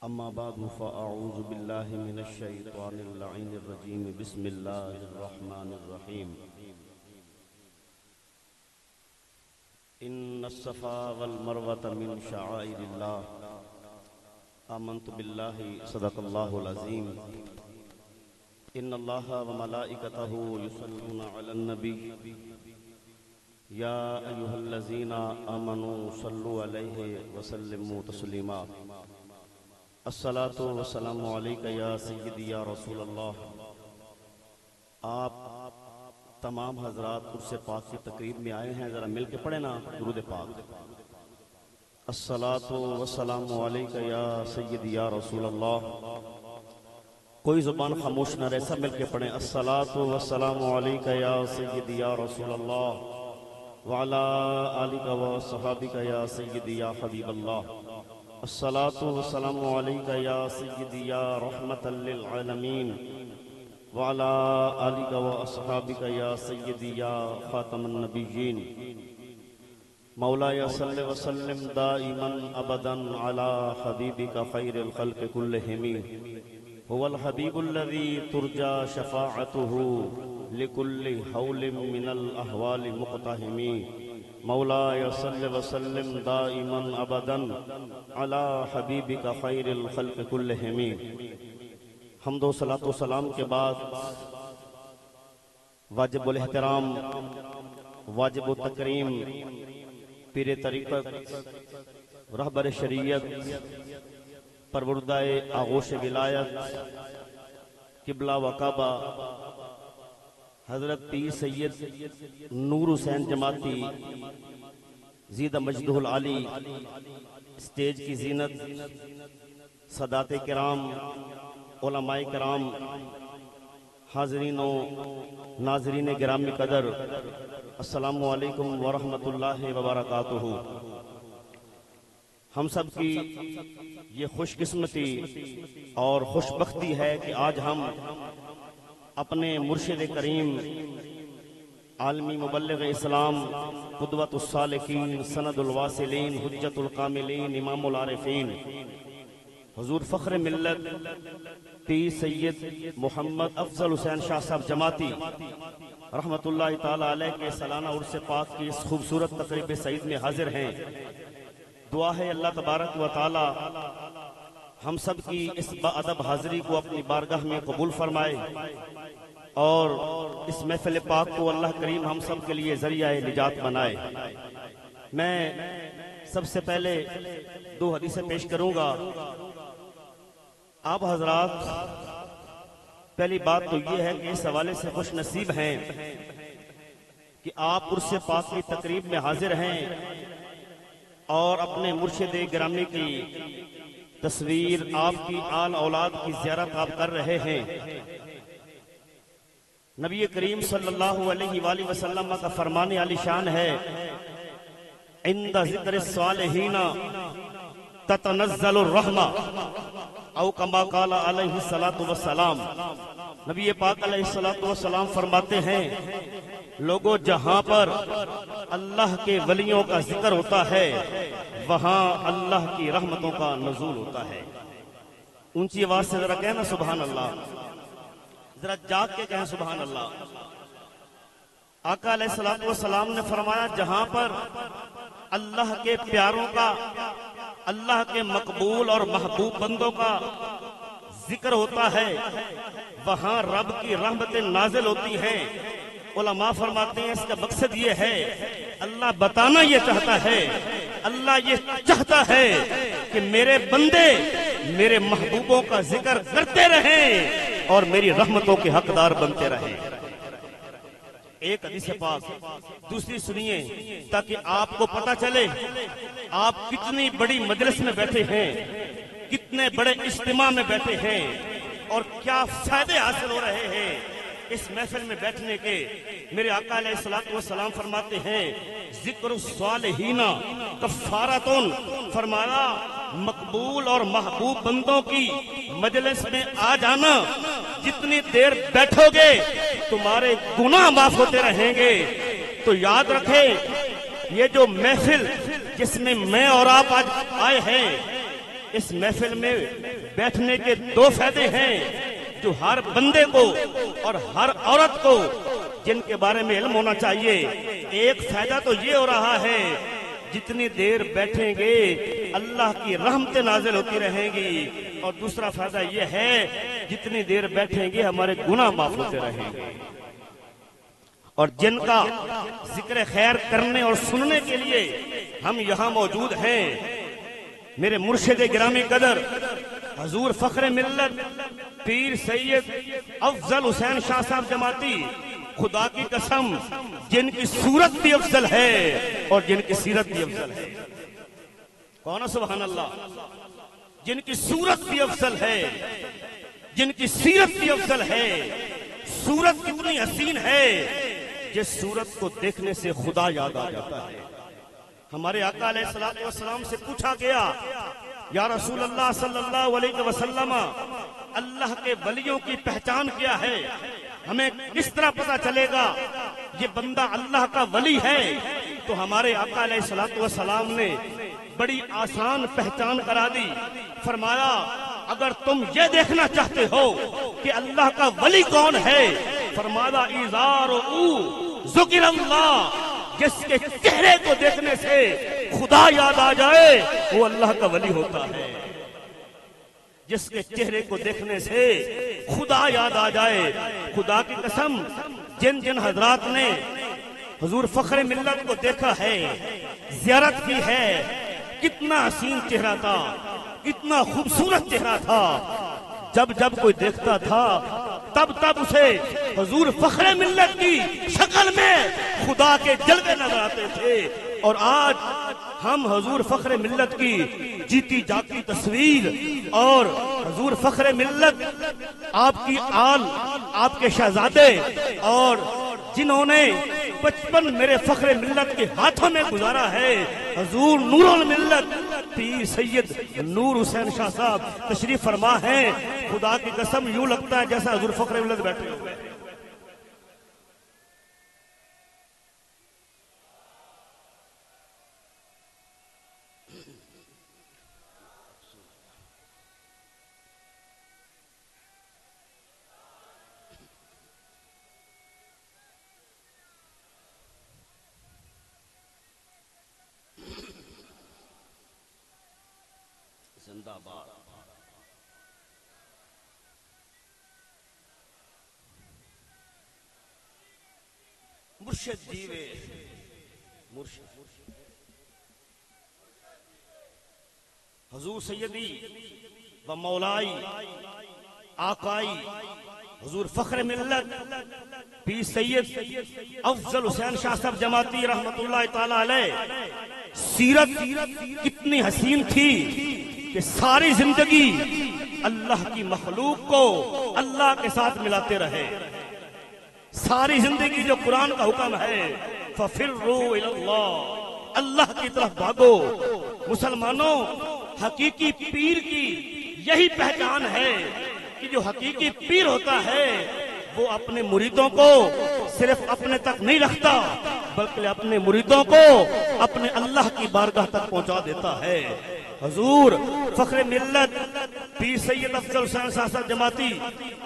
अम्मा बादु फ़अऊज़ु बिल्लाहि मिनश शैतानिर लईनिर रजीम बिस्मिल्लाहिर रहमानिर रहीम। इन्नस सफ़ा वल मरवत मिन शआइरिल्लाह आमन्तु बिल्लाहि सदक़ल्लाहुल अज़ीम। इन्नल्लाहा व मलाइकतहु युसल्लूना अलन नबी या अय्युहल्लज़ीना आमनू सल्लु अलैहि व सल्लिमू तस्लीमा। अस्सलातु वस्सलामु अलैका या सय्यदी या रसूल अल्लाह। आप तमाम हजरात उर्से पाक की तकरीब में आए हैं, जरा मिल के पढ़े ना दुरूद पाक। अस्सलातु वस्सलामु अलैका या सय्यदी या रसूल अल्लाह। कोई जुबान खामोश न रहे, सब मिल के पढ़े। अस्सलातु वस्सलामु अलैका या सय्यदी या रसूल अल्लाह व अला आलिका व सहाबिका या सय्यदी या हबीब अल्लाह। अस्सलातु वस्सलामु अलैका या सय्यदी या रहमतल लिल आलमीन व अला आलिका व अस्हाबिका या सय्यदी या खातमन नबिय्यीन। मौलाया सल्लि व सल्लिम दाइमन अबदन अला हबीबिका खैरिल खल्क़ि कुल्लिहिम हुवल हबीबुल्लज़ी तुरजा शफ़ाअतुहु लिकुल्लि हौलिम मिनल अहवालि मुक़तहिमी। मौलाया सल्लि व सल्लिम दाइमन अबदन अला हबीबिका खैरिल खल्क़ि कुल्लिहिम। हम्दो सलातो सलाम के बाद वाजिबुल एहतराम, वाजिबुत तकरीम, पीरे तरीक़त, रहबर शरीयत, परवरदाए आगोश विलायत, किबला व काबा हजरत पीर सैयद नूर हुसैन जमाती ज़ीदा मजदुल आली, स्टेज की जीनत, सदाते किराम, उलमाए किराम, हाज़रीनो नाज़रीन गिरामी कदर, अस्सलामु अलैकुम व रहमतुल्लाहि व बरकातुहू। हम सब की ये खुशकिस्मती और खुशबख्ती है कि आज हम अपने मुर्शिद करीम आलमी मुबल्लिग इस्लाम, कुदवतुस सालिकीन, सनदुल वासिलीन, हुज्जतुल कामिलीन, इमामुल आरिफीन, हुजूर फ़ख्र मिल्लत पीर सैयद मोहम्मद अफजल हुसैन शाह साहब जमाती रहमतुल्लाहि ताला अलैह के सालाना उर्स पाक की इस खूबसूरत तक़रीब सईद में हाजिर हैं। दुआ है अल्लाह तबारक व ताला हम सब की इस बाअदब हाजिरी को अपनी बारगाह में कबूल फरमाए और इस महफिल पाक को अल्लाह करीम हम सब के लिए ज़रिया निजात बनाए। मैं सबसे पहले दो हदीसें पेश करूंगा। आप हजरात, पहली बात तो ये है कि इस हवाले से खुश नसीब हैं कि आप उर्स पाक की तकरीब में हाजिर हैं और अपने मुर्शिद गिरामी की तस्वीर, आपकी आल औलाद की ज़ियारत आप कर रहे हैं। नबी करीम सल्लल्लाहु अलैहि वसल्लम का फरमाने आली शान है, इंदा ज़िक्र सालिहीना ततनज़्ज़लुर रहमा औ कमा क़ाला अलैहि सलातु वस्सलाम। नबी पाक अलैहि सलातु वस्सलाम फरमाते हैं, लोगों जहां पर अल्लाह के वलियों का जिक्र होता है वहां अल्लाह की रहमतों का नुज़ूल होता है। ऊंची आवाज से जरा कहना सुभान अल्लाह, जरा जाग के कहें सुभान अल्लाह। आका अलैहिस्सलातु वस्सलाम ने फरमाया, जहां पर अल्लाह के प्यारों का, अल्लाह के मकबूल और महबूब बंदों का जिक्र होता है वहां रब की रहमतें नाजिल होती हैं। उलमा फरमाते हैं इसका मकसद ये है, अल्लाह बताना ये चाहता है, अल्लाह ये चाहता है कि मेरे बंदे मेरे महबूबों का जिक्र करते रहें और मेरी रहमतों के हकदार बनते रहें। एक हदीस पाक, दूसरी सुनिए ताकि आपको पता चले आप कितनी बड़ी मजलिस में बैठे हैं, कितने बड़े इज्तिमा में बैठे हैं और क्या फायदे हासिल हो रहे हैं इस महफिल में बैठने के। मेरे आका अलैहिस्सलातु वस्सलाम फरमाते हैं, जिक्र सालिहीना कफ़ारतुन, फरमाया मकबूल और महबूब बंदों की मजलिस में आ जाना, जितनी देर बैठोगे तुम्हारे गुनाह माफ होते रहेंगे। तो याद रखें, ये जो महफिल जिसमें मैं और आप आज आए हैं, इस महफिल में बैठने के दो फायदे हैं जो हर बंदे को और हर औरत को जिनके बारे में इल्म होना चाहिए। एक फायदा तो ये हो रहा है, जितनी देर बैठेंगे अल्लाह की रहमतें नाजिल होती रहेंगी, और दूसरा फायदा ये है जितनी देर बैठेंगे हमारे गुनाह माफ होते रहेंगे। और जिनका जिक्र खैर करने और सुनने के लिए हम यहाँ मौजूद हैं, मेरे मुर्शिद गिरामी कदर हजूर फख्र मिल्लत पीर सैयद अफजल हुसैन शाह साहब जमाती, खुदा की कसम जिनकी सूरत भी अफजल है और जिनकी सीरत भी अफजल है। कौन है? सुभान अल्लाह। जिनकी सूरत भी अफजल है, जिनकी सीरत भी अफजल है। सूरत कितनी हसीन है, जिस सूरत को देखने से खुदा याद आ जाता है। हमारे आका अलैहिस्सलातु वस्सलाम से पूछा गया, या रसूल अल्लाह सल्लल्लाहु अलैहि वसल्लम, अल्लाह के वलियों की पहचान क्या है? हमें किस तरह पता चलेगा ये बंदा अल्लाह का वली है? तो हमारे आका अलैहिस्सलातु वस्सलाम ने बड़ी आसान पहचान करा दी। फरमाया, अगर तुम ये देखना चाहते हो कि अल्लाह का वली कौन है, फरमाया इज़ार ज़ुकिर अल्लाह, जिसके चेहरे को देखने से खुदा याद आ जाए वो अल्लाह का वली होता है। जिसके चेहरे को देखने से खुदा याद आ जाए। खुदा की कसम, जिन जिन हजरात ने हुजूर फख्र मिल्लत को देखा है, ज़ियारत की है, कितना हसीन चेहरा था, कितना खूबसूरत चेहरा था। जब जब कोई देखता था तब तब उसे हुजूर फख्र मिल्लत की शक्ल में खुदा के जलवे नजर आते थे। और आज हम हुजूर फख्र मिल्लत की जीती जागती तस्वीर और हुजूर फख्र मिल्लत आपकी आल, आपके शहजादे और जिन्होंने 55 मेरे फख्र मिल्लत के हाथों में गुजारा है, हुजूर नूरुल मिल्लत पीर सैयद नूर हुसैन शाह साहब तशरीफ फरमा है। खुदा की कसम यूं लगता है जैसा हुजूर फख्र मिल्लत बैठे हुए। जिंदाबाद। मुर्शिद जीवे, मुर्शिद हुजूर सैयदी व मौलाई आकाई हुजूर फख्र मिल्लत पीर सैयद अफजल हुसैन शाह साहब जमाती रहमतुल्लाह ताला अलैह सीरत कितनी हसीन थी कि सारी जिंदगी अल्लाह की मखलूक को अल्लाह के साथ मिलाते रहे। सारी जिंदगी जो कुरान का हुक्म है, फफिर्रू इलल्लाह, अल्लाह की तरफ भागो। मुसलमानों, हकीकी पीर की यही पहचान है कि जो हकीकी पीर होता है वो अपने मुरीदों को सिर्फ अपने तक नहीं रखता, बल्कि अपने मुरीदों को अपने अल्लाह की बारगाह तक पहुंचा देता है। हुजूर फख्र मिल्लत पीर सैयद अफजल हुसैन शाह साहब जमाती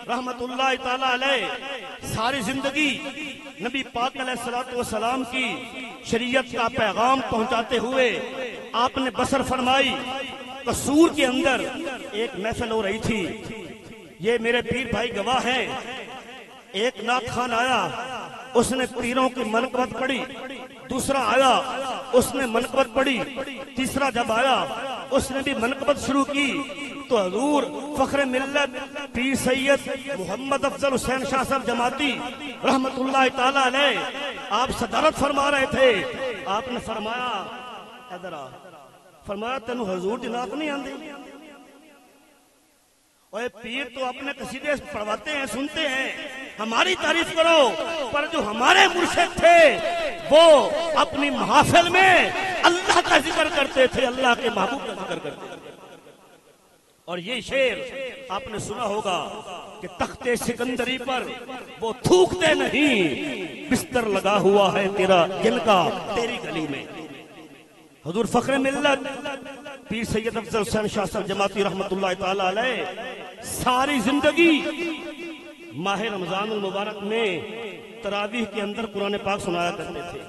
रहमतुल्लाह ताला अलैह सारी जिंदगी नबी पाक अलैहिस्सलातु वस्सलाम की शरीयत का पैगाम पहुंचाते हुए आपने बसर फरमाई। कसूर के अंदर एक महफिल हो रही थी, ये मेरे पीर भाई गवाह हैं। एक नात खान आया, उसने पीरों की मनकबत पढ़ी। दूसरा आया, उसने मनकबत पढ़ी। तीसरा जब आया, उसने भी मनकबत शुरू की। तो हुजूर फख्र मिल्लत पीर सैयद मोहम्मद अफजल हुसैन शाह साहब जमाती रहमतुल्लाह ताला अलैह आप सदारत फरमा रहे थे। आपने फरमाया, इधर आ, फरमाया तेनू हुजूर दी नात नहीं आंदी? ओए पीर तो अपने कसीदे पढ़वाते हैं, सुनते हैं, हमारी तारीफ करो। पर जो हमारे मुर्शिद थे वो अपनी महफिल में अल्लाह का जिक्र करते थे, अल्लाह के महबूब का जिक्र करते थे। और ये शेर आपने सुना होगा कि तख्ते सिकंदरी पर वो थूकते नहीं, बिस्तर लगा हुआ है तेरा जिनका तेरी गली में। हुजूर फख्र मिल्लत पीर सैयद अफजल हुसैन शाह साहब जमाती रहमतुल्लाह ताला अलैह सारी जिंदगी माह रमजान मुबारक में तरावीह के अंदर कुरान पाक सुनाया करते थे।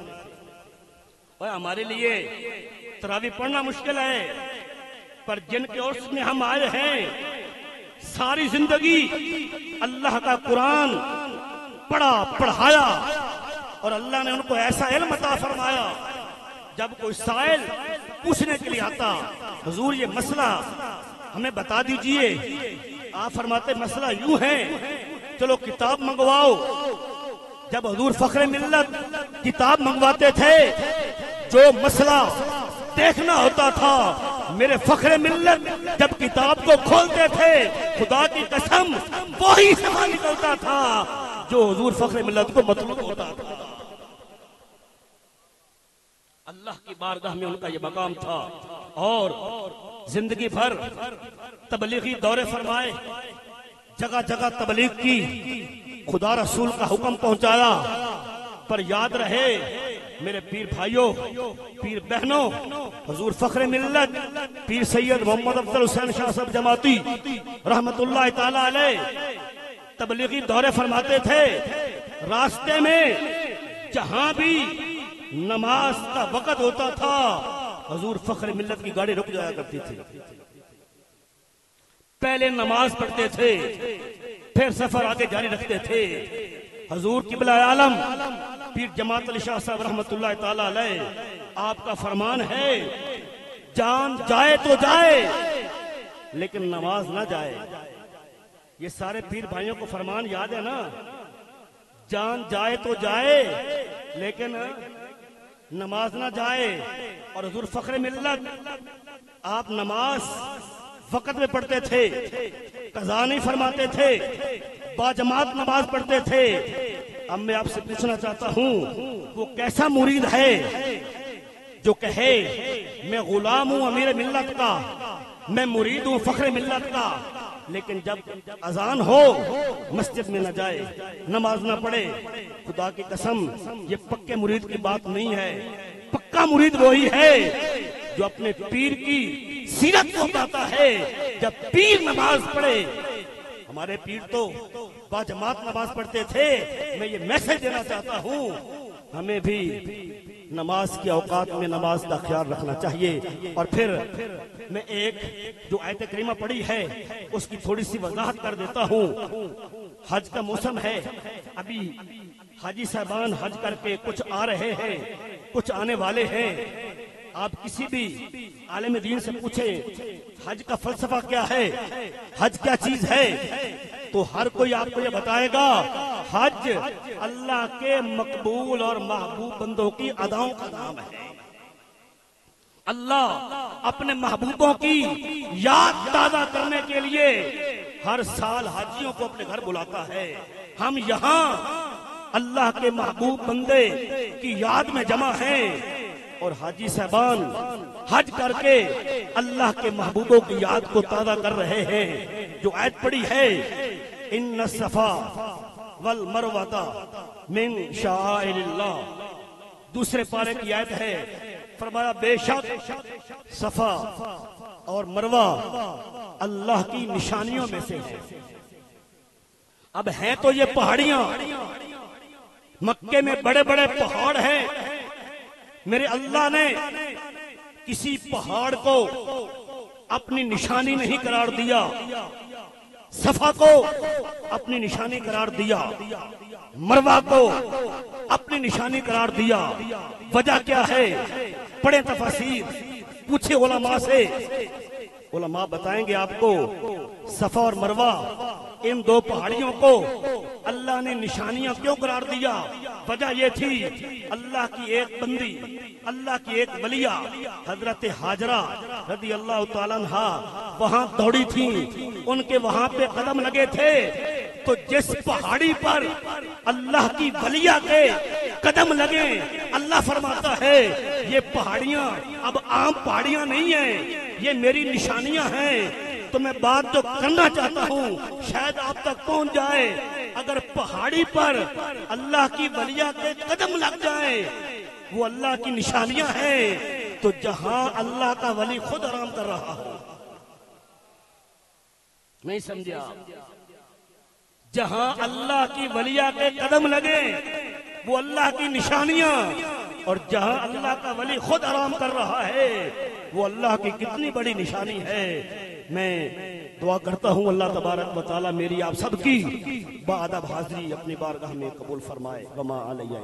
और हमारे लिए तरावीह पढ़ना मुश्किल है, पर जिनके उर्स में हम आए हैं सारी जिंदगी अल्लाह का कुरान पढ़ा पढ़ाया और अल्लाह ने उनको ऐसा इल्म अता फरमाया। जब कोई साइल पूछने के लिए आता, हुजूर ये मसला हमें बता दीजिए, आप फरमाते मसला यूं है, चलो किताब मंगवाओ। जब हुजूर फखरे मिल्लत किताब मंगवाते थे, जो मसला देखना होता था, मेरे फखरे मिल्लत जब किताब को खोलते थे, खुदा की कसम वही समा निकलता था जो हुजूर फखरे मिल्लत को मतलूब होता था। अल्लाह की बारगाह में उनका ये मकाम था। और जिंदगी भर तबलीगी दौरे फरमाए, जगह जगह तबलीग की, खुदा रसूल का हुक्म पहुंचाया। पर याद रहे मेरे पीर भाइयों, पीर बहनों, हुजूर फखरे मिल्लत पीर सैयद मोहम्मद अफजल हुसैन शाह साहब जमाती रहमतुल्लाह ताला अलैह तबलीगी दौरे फरमाते थे। रास्ते में जहां भी नमाज का वक्त होता था, हुजूर फखरे मिल्लत की गाड़ी रुक जाया करती थी। पहले नमाज पढ़ते थे, फिर सफर आगे जारी रखते थे। हुजूर किबला आलम पीर जमात अली शाह साहब रहमतुल्लाह ताला अलैह, आपका फरमान है, जान जाए तो जाए लेकिन नमाज ना जाए। ये सारे पीर भाइयों को फरमान याद है ना, जान जाए तो जाए लेकिन नमाज ना जाए। और हुजूर फखरे मिल्लत आप नमाज वक्त में पढ़ते थे, कज़ा नहीं फरमाते थे, बाजमात नमाज पढ़ते थे। अब मैं आपसे पूछना चाहता हूँ, वो कैसा मुरीद है जो कहे मैं गुलाम हूँ अमीर मिल्लत का, मैं मुरीद हूँ फखरे मिल्लत का, लेकिन जब अजान हो मस्जिद में न जाए, नमाज न पढ़े? खुदा की कसम ये पक्के मुरीद की बात नहीं है। पक्का मुरीद वही है जो अपने पीर की सीरत को बताता है। जब पीर नमाज पढ़े, हमारे पीर तो बाजमात नमाज पढ़ते थे। मैं ये मैसेज देना चाहता हूँ, हमें भी नमाज के औकात में नमाज का ख्याल रखना चाहिए। और फिर मैं एक जो आयत करीमा पढ़ी है उसकी थोड़ी सी वजाहत कर देता हूँ। हज का मौसम है, अभी हाजी साहबान हज करके कुछ आ रहे हैं, कुछ आने वाले हैं। आप किसी भी आलिम दीन से पूछे हज का फलसफा क्या है, हज क्या चीज है, तो हर कोई आपको ये बताएगा हज अल्लाह के मकबूल और महबूब बंदों की अदाओं का नाम है। अल्लाह अपने महबूबों की याद ताजा करने के लिए हर साल हाजियों को अपने घर बुलाता है। हम यहाँ अल्लाह के महबूब बंदे की याद में जमा हैं और हाजी साहबान हज करके अल्लाह के महबूबों की याद को ताजा कर रहे हैं। जो आयत पड़ी है, इन्न सफा वल मरवता मिन शाइरिल्लाह, दूसरे पारे की आयत है, फरमाया बेशक सफा और मरवा अल्लाह की निशानियों में से है। अब हैं तो ये पहाड़ियां, मक्के में बड़े बड़े पहाड़ हैं। मेरे अल्लाह ने किसी पहाड़ को अपनी निशानी नहीं करार दिया, सफा को अपनी निशानी करार दिया, मरवा को अपनी निशानी करार दिया। वजह क्या है? पढ़े तफसीर, पूछे उलमा से, उलमा बताएंगे आपको। सफा और मरवा इन दो पहाड़ियों को अल्लाह ने निशानियां क्यों करार दिया? वजह यह थी, अल्लाह की एक बंदी, अल्लाह की एक वलिया हजरत हाजरा रदी अल्लाह तआला अन्हा वहां दौड़ी थी, उनके वहां पे कदम लगे थे। तो जिस पहाड़ी पर अल्लाह की वलिया के कदम लगे, अल्लाह फरमाता है ये पहाड़ियां अब आम पहाड़ियां नहीं है, ये मेरी निशानियां हैं। तो मैं बात जो करना चाहता हूँ शायद आप तक पहुँच जाए। अगर पहाड़ी पर अल्लाह की वलिया के कदम लग जाए, वो अल्लाह की निशानियां हैं। तो जहां अल्लाह का वली खुद आराम कर रहा हो, नहीं समझे आप? जहां अल्लाह की वलिया के कदम लगे वो अल्लाह की निशानियां, और जहां अल्लाह का वली खुद आराम कर रहा है वो अल्लाह की कितनी बड़ी निशानी है। मैं दुआ करता हूं अल्लाह तबारक व तआला मेरी आप सबकी बाअदब हाजिरी अपनी बारगाह में कबूल फरमाए। वमा अलैया।